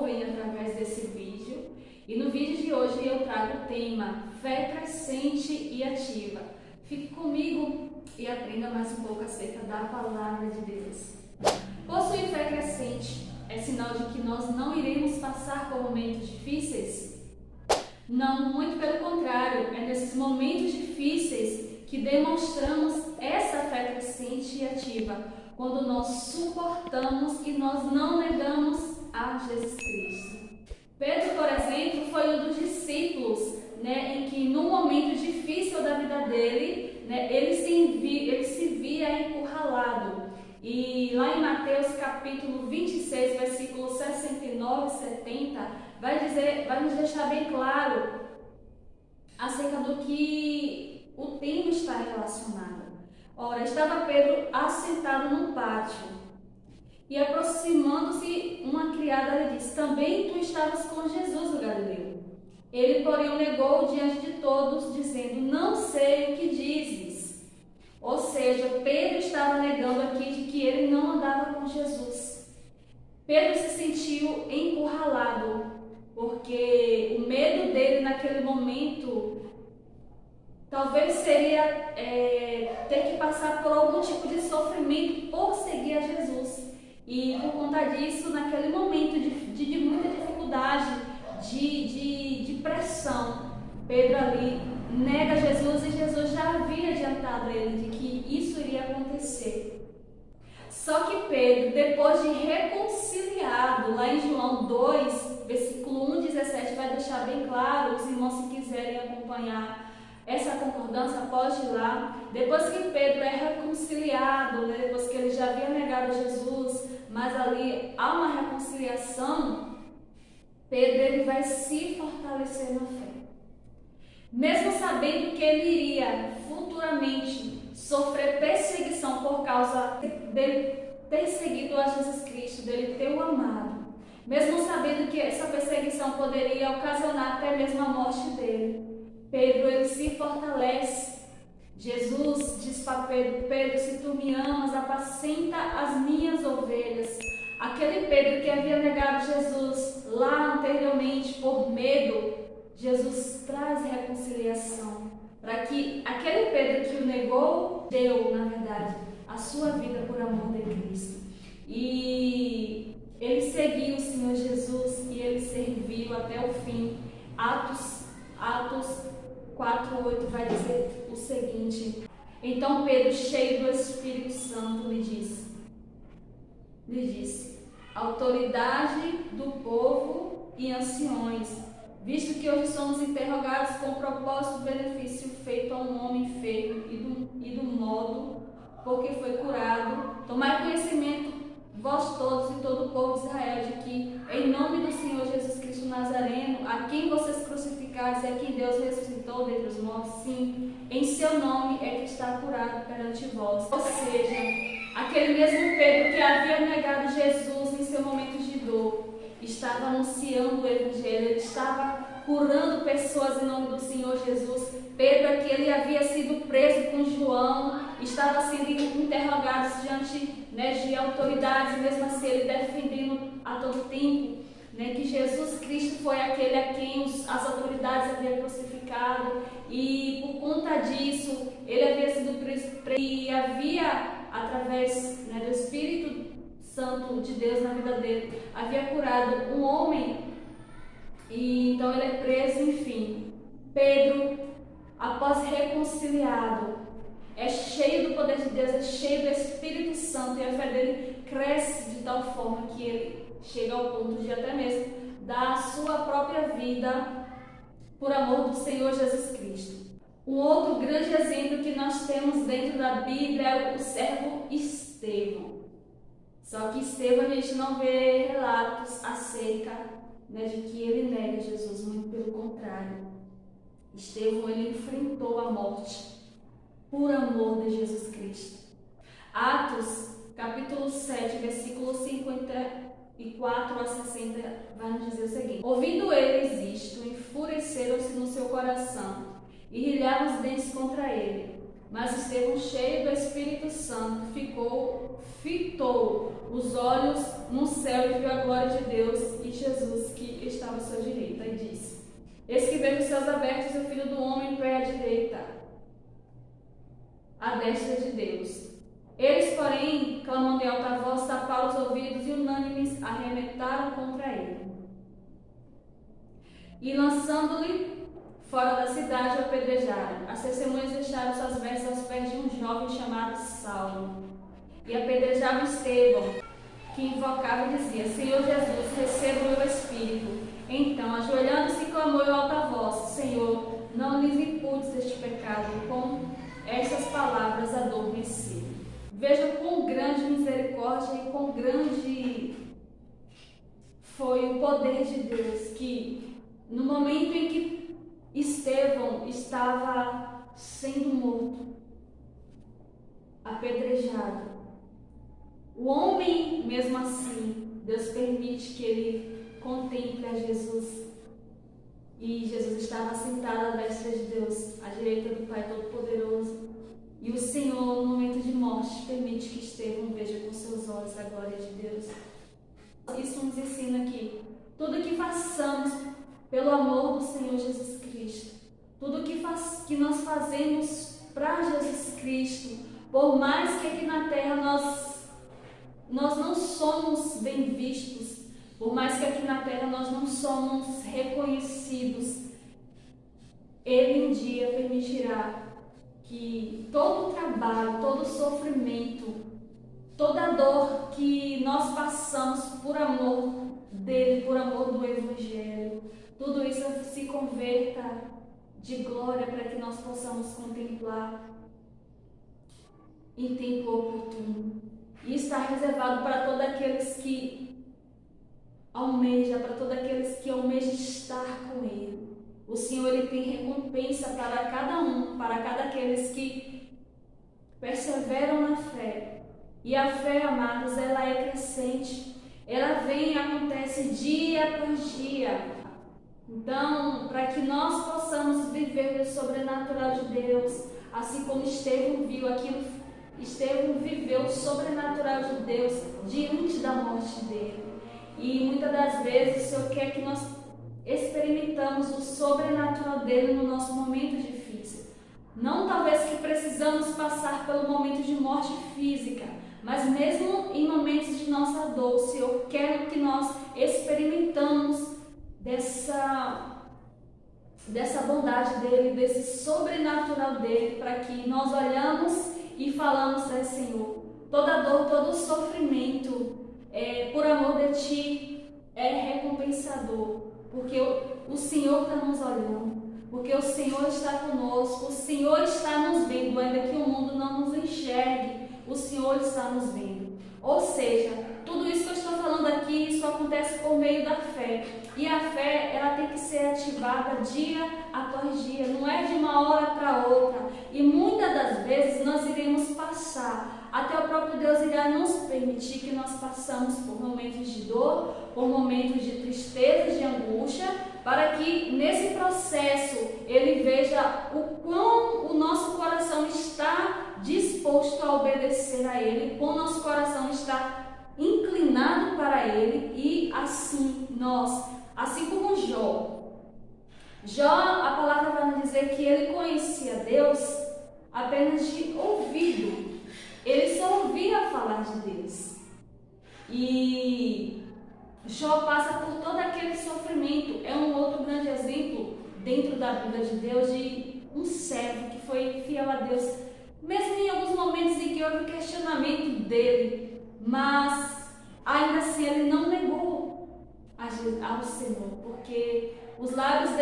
ouvem através desse vídeo. E no vídeo de hoje eu trago o tema Fé Crescente e Ativa. Fique comigo e aprenda mais um pouco acerca da Palavra de Deus. Possuir fé crescente é sinal de que nós não iremos passar por momentos difíceis? Não, muito pelo contrário, é nesses momentos difíceis que demonstramos essa fé crescente e ativa, quando nós suportamos e nós não negamos a Jesus Cristo. Pedro, por exemplo, foi um dos discípulos, em que no momento difícil da vida dele, ele se via encurralado. E lá em Mateus capítulo 26, versículos 69 e 70, vai nos deixar bem claro acerca do que o tema está relacionado. Ora, estava Pedro assentado num pátio, e aproximando-se uma criada lhe disse: também tu estavas com Jesus o Galileu. Ele, porém, o negou diante de todos, dizendo: não sei o que dizes. Ou seja, Pedro estava negando aqui de que ele não andava com Jesus. Pedro se sentiu encurralado, porque o medo dele naquele momento talvez seria ter que passar por algum tipo de sofrimento por seguir a Jesus. E por conta disso, naquele momento de muita dificuldade, de pressão, Pedro ali nega Jesus, e Jesus já havia adiantado a ele de que isso iria acontecer. Só que Pedro, depois de reconciliado, lá em João 2, versículo 1,17, vai deixar bem claro, os irmãos, se quiserem acompanhar essa concordância, pode ir lá. Depois que Pedro é reconciliado, depois que ele já havia negado Jesus, mas ali há uma reconciliação, Pedro ele vai se fortalecer na fé. Mesmo sabendo que ele iria futuramente sofrer perseguição por causa dele ter seguido a Jesus Cristo, dele ter o amado, mesmo sabendo que essa perseguição poderia ocasionar até mesmo a morte dele, Pedro ele se fortalece. Jesus diz para Pedro: Pedro, se tu me amas, apacenta as minhas ovelhas. Aquele Pedro que havia negado Jesus lá anteriormente por medo, Jesus traz reconciliação, para que aquele Pedro que o negou, deu, na verdade, a sua vida por amor de Cristo. E ele seguiu o Senhor Jesus e ele serviu até o fim. Atos 4:8 vai dizer o seguinte: então Pedro, cheio do Espírito Santo, lhe disse: autoridade do povo e anciões, visto que hoje somos interrogados com o propósito do benefício feito a um homem enfermo e do modo por que foi curado, tomai conhecimento vós todos e todo o povo de Israel, de que em nome do Senhor Jesus Cristo Nazareno, a quem vocês crucificaram e a quem Deus ressuscitou dentre os mortos, sim, em seu nome é que está curado perante vós. Ou seja, aquele mesmo Pedro que havia negado Jesus em seu momento de dor, estava anunciando o Evangelho, ele estava curando pessoas em nome do Senhor Jesus. Pedro, aquele havia sido preso com João, estava sendo interrogado diante de autoridades, mesmo assim ele defendendo a todo tempo que Jesus Cristo foi aquele a quem as autoridades haviam crucificado, e por conta disso ele havia sido preso e havia, através do Espírito Santo de Deus na vida dele, havia curado um homem, e então ele é preso. Enfim, Pedro, após reconciliado, é cheio do poder de Deus, é cheio do Espírito Santo, e a fé dele cresce de tal forma que ele chega ao ponto de até mesmo dar a sua própria vida por amor do Senhor Jesus Cristo. Um outro grande exemplo que nós temos dentro da Bíblia é o servo Estevão. Só que Estevão, a gente não vê relatos acerca de que ele nega Jesus, muito pelo contrário. Estevão, ele enfrentou a morte por amor de Jesus Cristo. Atos, capítulo 7, versículos 54 a 60, vai nos dizer o seguinte: ouvindo eles isto, enfureceram-se no seu coração e rilhavam os dentes contra ele. Mas Estevão, cheio do Espírito Santo, fitou os olhos no céu e viu a glória de Deus e Jesus, que estava à sua direita, e disse: Eis que vejo os céus abertos e o Filho do Homem em pé à direita, à destra de Deus. Eles, porém, clamando em alta voz, taparam os ouvidos e unânimes arremetaram contra ele. E lançando-lhe fora da cidade, o apedrejaram. As testemunhas deixaram suas vestes aos pés de um jovem chamado Saulo. E apedrejavam Estevão, que invocava e dizia: Senhor Jesus, receba o meu espírito. Então, ajoelhando-se, clamou em alta voz: Senhor, não lhes imputes este pecado. Com estas palavras adormeci. Veja quão grande misericórdia e quão grande foi o poder de Deus, que no momento em que Estevão estava sendo morto, apedrejado, o homem, mesmo assim, Deus permite que ele contemple a Jesus. E Jesus estava sentado à destra de Deus, à direita do Pai Todo-Poderoso. E o Senhor, no momento de morte, permite que Estevão veja com seus olhos a glória de Deus. Isso nos ensina que tudo que façamos pelo amor do Senhor Jesus Cristo, tudo que nós fazemos para Jesus Cristo, por mais que aqui na terra nós não somos bem vistos, por mais que aqui na terra nós não somos reconhecidos, Ele um dia permitirá que todo o trabalho, todo o sofrimento, toda a dor que nós passamos por amor dele, por amor do Evangelho, tudo isso se converta de glória para que nós possamos contemplar em tempo oportuno. E está reservado para todos aqueles que almejam, para todos aqueles que almejam estar com Ele. O Senhor, Ele tem recompensa para cada um, para cada aqueles que perseveram na fé. E a fé, amados, ela é crescente. Ela vem e acontece dia após dia. Então, para que nós possamos viver o sobrenatural de Deus, assim como Estevão viu aquilo, Estevão viveu o sobrenatural de Deus diante da morte dele. E muitas das vezes o Senhor quer que nós experimentamos o sobrenatural dele no nosso momento difícil. Não talvez que precisamos passar pelo momento de morte física, mas mesmo em momentos de nossa dor, o Senhor quer que nós experimentamos dessa bondade dele, desse sobrenatural dele, para que nós olhamos e falamos: Senhor, toda dor, todo sofrimento, por amor de Ti, é recompensador, porque o Senhor está nos olhando, porque o Senhor está conosco, o Senhor está nos vendo, ainda que o mundo não nos enxergue, o Senhor está nos vendo. Ou seja, tudo isso que eu estou falando aqui, isso acontece por meio da fé. E a fé, ela tem que ser ativada dia após dia, não é de uma hora para outra. E muitas das vezes nós iremos passar, até o próprio Deus irá nos permitir que nós passamos por momentos de dor, por momentos de tristeza, de angústia, para que nesse processo Ele veja o quão o nosso coração está disposto a obedecer a Ele, o quão o nosso coração está inclinado para Ele, e assim nós, assim como Jó, a palavra vai nos dizer que ele conhecia Deus apenas de ouvido, ele só ouvia falar de Deus. E Jó passa por todo aquele sofrimento. É um outro grande exemplo dentro da Bíblia de Deus de um servo que foi fiel a Deus, mesmo em alguns momentos em que houve questionamento dele, mas ainda assim ele não negou ao Senhor, porque os lábios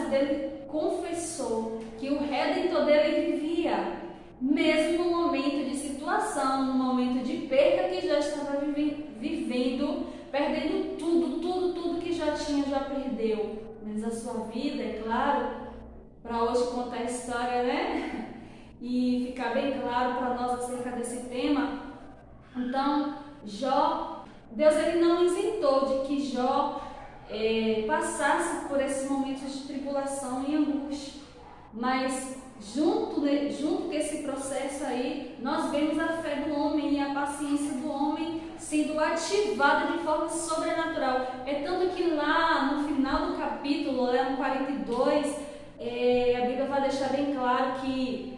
dele confessou que o Redentor dele vivia, mesmo no momento de situação, no momento de perda que já estava vivendo, perdendo tudo que já tinha, já perdeu. Mas a sua vida, é claro, para hoje contar a história, né? E ficar bem claro para nós acerca desse tema. Então, Deus ele não isentou de que Jó passasse por esses momentos de tribulação e angústia, mas junto com esse processo aí, nós vemos a fé do homem e a paciência do homem sendo ativada de forma sobrenatural. É tanto que lá no final do capítulo, lá no 42, a Bíblia vai deixar bem claro que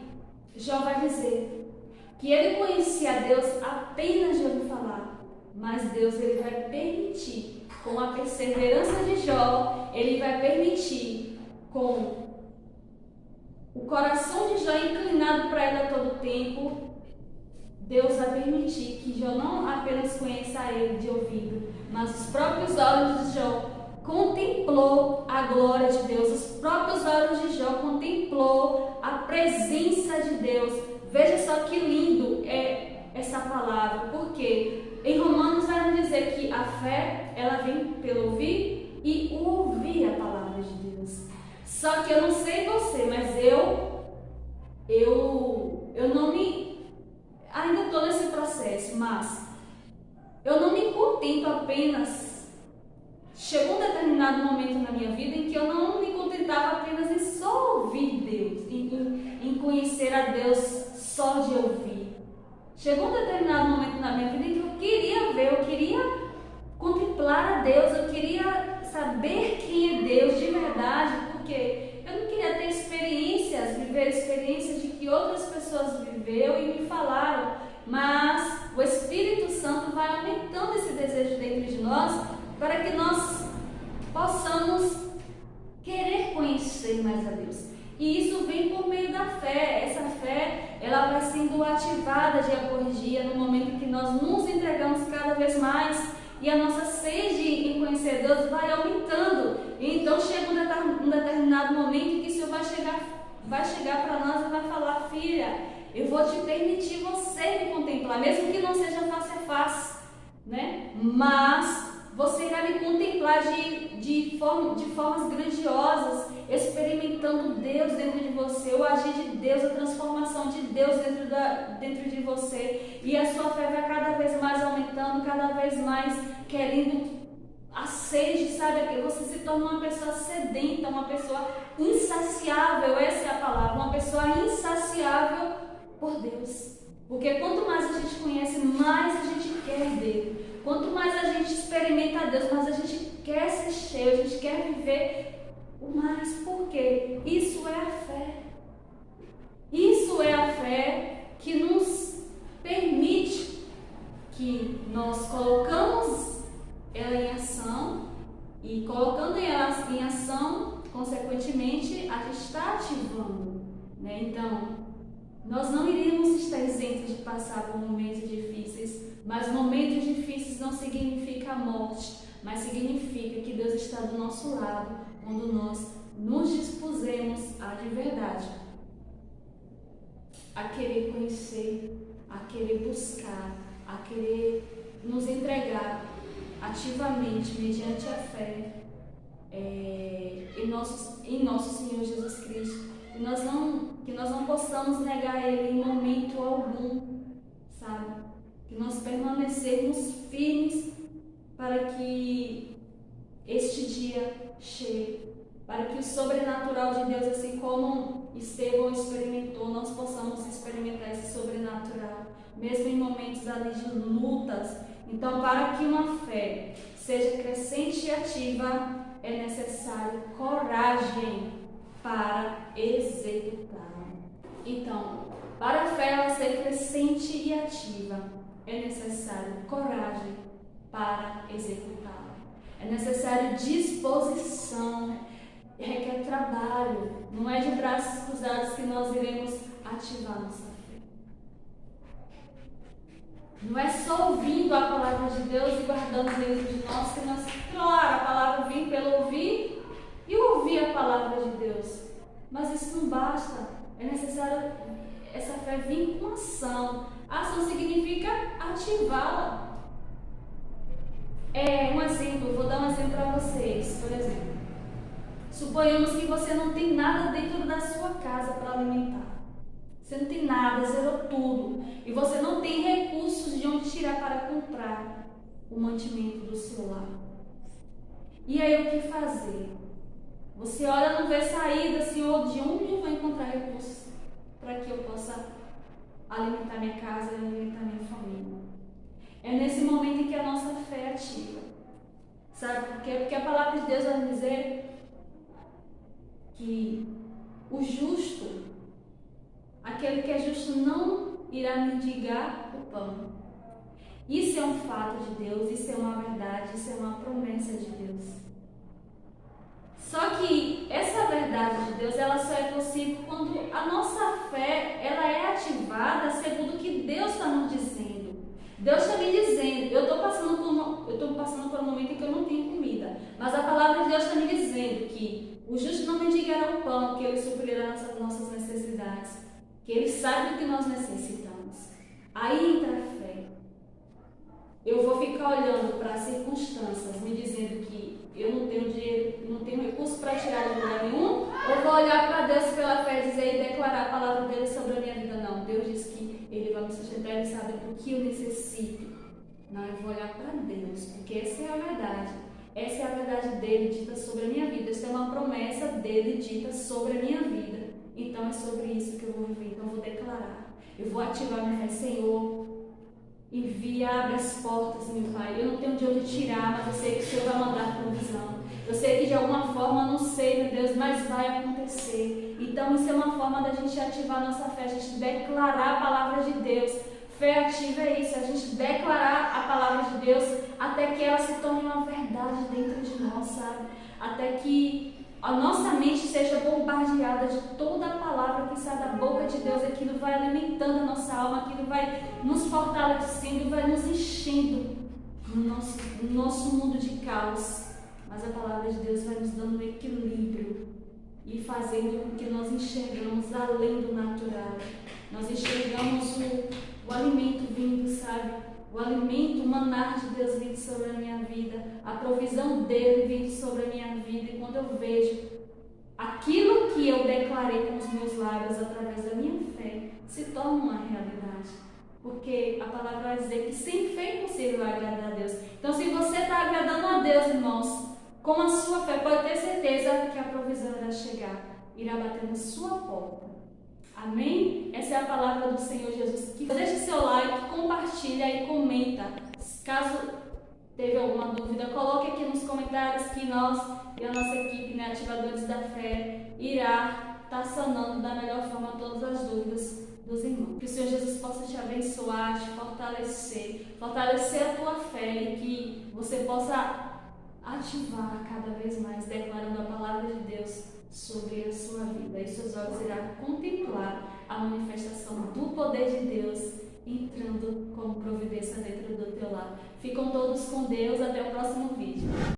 Jó vai dizer que ele conhecia Deus apenas de ouvir falar, mas Deus ele vai permitir, com a perseverança de Jó, ele vai permitir, com o coração de Jó inclinado para ele a todo tempo, Deus vai permitir que Jó não apenas conheça ele de ouvido, mas os próprios olhos de Jó contemplou a glória de Deus, os próprios olhos de Jó contemplou a presença de Deus. Veja só que lindo é essa palavra, porque em Romanos vai nos dizer que a fé, ela vem pelo ouvir e ouvir a palavra de Deus. Só que eu não sei você, mas eu não me... Ainda estou nesse processo, mas eu não me contento apenas... Chegou um determinado momento na minha vida em que eu não me contentava apenas em só ouvir Deus, em conhecer a Deus só de ouvir. Chegou um determinado momento na minha vida em que eu queria ver, eu queria contemplar a Deus, eu queria saber quem é Deus de verdade, porque eu não queria ter experiências, viver experiências de que outras pessoas viveram e me falaram, mas o Espírito Santo vai aumentando esse desejo dentro de nós para que nós possamos querer conhecer mais a Deus. E isso vem por meio da fé. Essa fé, ela vai sendo ativada dia por dia, no momento que nós nos entregamos cada vez mais e a nossa sede em conhecer Deus vai aumentando. E então chega um determinado momento em que o Senhor vai chegar para nós e vai falar: filha, eu vou te permitir você me contemplar, mesmo que não seja face a face, né? Mas você irá me contemplar de formas grandiosas, experimentando Deus dentro de você, o agir de Deus, a transformação de Deus dentro de você. E a sua fé vai cada vez mais aumentando, cada vez mais querendo a sede, sabe? Você se torna uma pessoa sedenta, uma pessoa insaciável, essa é a palavra, uma pessoa insaciável por Deus. Porque quanto mais a gente conhece, mais a gente quer dele. Quanto mais a gente experimenta Deus, mais a gente quer ser cheio, a gente quer viver o mais. Por quê? Isso é a fé. Isso é a fé que nos permite que nós colocamos ela em ação, e colocando ela em ação, consequentemente, a gente está ativando, né? Então, nós não iríamos estar isentos de passar por momentos difíceis, mas momentos difíceis não significa a morte, mas significa que Deus está do nosso lado quando nós nos dispusemos a de verdade a querer conhecer, a querer buscar, a querer nos entregar ativamente mediante a fé em nosso Senhor Jesus Cristo. Que nós não possamos negar Ele em momento algum, sabe? Que nós permanecermos firmes para que este dia chegue, para que o sobrenatural de Deus, assim como Estevão experimentou, nós possamos experimentar esse sobrenatural, mesmo em momentos ali de lutas. Então, para que uma fé seja crescente e ativa, é necessário coragem para executá-la. Então, para a fé ela ser crescente e ativa, é necessário coragem para executá-la. É necessário disposição, requer trabalho. Não é de braços cruzados que nós iremos ativar nossa fé. Não é só ouvindo a palavra de Deus e guardando dentro de nós que nós, claro, a palavra vem pelo ouvir e ouvir a palavra de Deus. Mas isso não basta. É necessário essa fé vir com ação. Ação significa ativá-la. Um exemplo, vou dar um exemplo para vocês. Por exemplo, suponhamos que você não tem nada dentro da sua casa para alimentar. Você não tem nada, zerou tudo. E você não tem recursos de onde tirar para comprar o mantimento do seu lar. E aí o que fazer? Você olha, não vê saída, Senhor, de onde eu vou encontrar recursos para que eu possa alimentar minha casa e alimentar minha família? É nesse momento em que a nossa fé é ativa. Sabe por quê? Porque a palavra de Deus vai dizer que o justo, aquele que é justo, não irá mendigar o pão. Isso é um fato de Deus, isso é uma verdade, isso é uma promessa de Deus. Só que essa verdade de Deus, ela só é possível quando a nossa fé, ela é ativada segundo o que Deus está nos dizendo. Deus está me dizendo, eu estou passando por um momento em que eu não tenho comida, mas a palavra de Deus está me dizendo que o justo não mendigará o pão, que ele suprirá as nossas necessidades, que ele sabe do que nós necessitamos. Aí entra a fé. Eu vou ficar olhando para as circunstâncias, me dizendo que eu não tenho dinheiro, não tenho recurso para tirar de lugar nenhum, ou vou olhar para Deus pela fé e dizer e declarar a palavra dele sobre a minha vida? Não, Deus diz que ele vai me sustentar, ele sabe do que eu necessito. Não, eu vou olhar para Deus, porque essa é a verdade. Essa é a verdade dele dita sobre a minha vida. Essa é uma promessa dele dita sobre a minha vida. Então é sobre isso que eu vou viver. Então eu vou declarar. Eu vou ativar minha fé. Senhor, envia, abre as portas, meu Pai. Eu não tenho de onde tirar, mas eu sei que o Senhor vai mandar provisão. Eu sei que de alguma forma, não sei, meu Deus, mas vai acontecer. Então isso é uma forma da gente ativar a nossa fé, a gente declarar a palavra de Deus. Fé ativa é isso, a gente declarar a palavra de Deus até que ela se torne uma verdade dentro de nós, sabe? Até que a nossa mente seja bombardeada de toda a palavra que sai da boca de Deus. Aquilo vai alimentando a nossa alma, aquilo vai nos fortalecendo, vai nos enchendo no nosso mundo de caos. Mas a palavra de Deus vai nos dando um equilíbrio e fazendo com que nós enxergamos além do natural. Nós enxergamos o alimento vindo, sabe? O alimento, o manar de Deus vindo sobre a minha vida, a provisão dele vindo sobre a minha vida. E quando eu vejo aquilo que eu declarei com os meus lábios através da minha fé, se torna uma realidade. Porque a palavra vai dizer que sem fé é impossível agradar a Deus. Então, se você está agradando a Deus, irmãos, com a sua fé, pode ter certeza que a provisão irá chegar, irá bater na sua porta. Amém? Essa é a palavra do Senhor Jesus. Deixe seu like, compartilha e comenta. Caso teve alguma dúvida, coloque aqui nos comentários que nós e a nossa equipe, né, Ativadores da Fé, irá estar sanando da melhor forma todas as dúvidas dos irmãos. Que o Senhor Jesus possa te abençoar, te fortalecer a tua fé e que você possa ativar cada vez mais, declarando a palavra de Deus sobre a sua vida. E seus olhos irão contemplar a manifestação do poder de Deus entrando como providência dentro do teu lar. Ficam todos com Deus. Até o próximo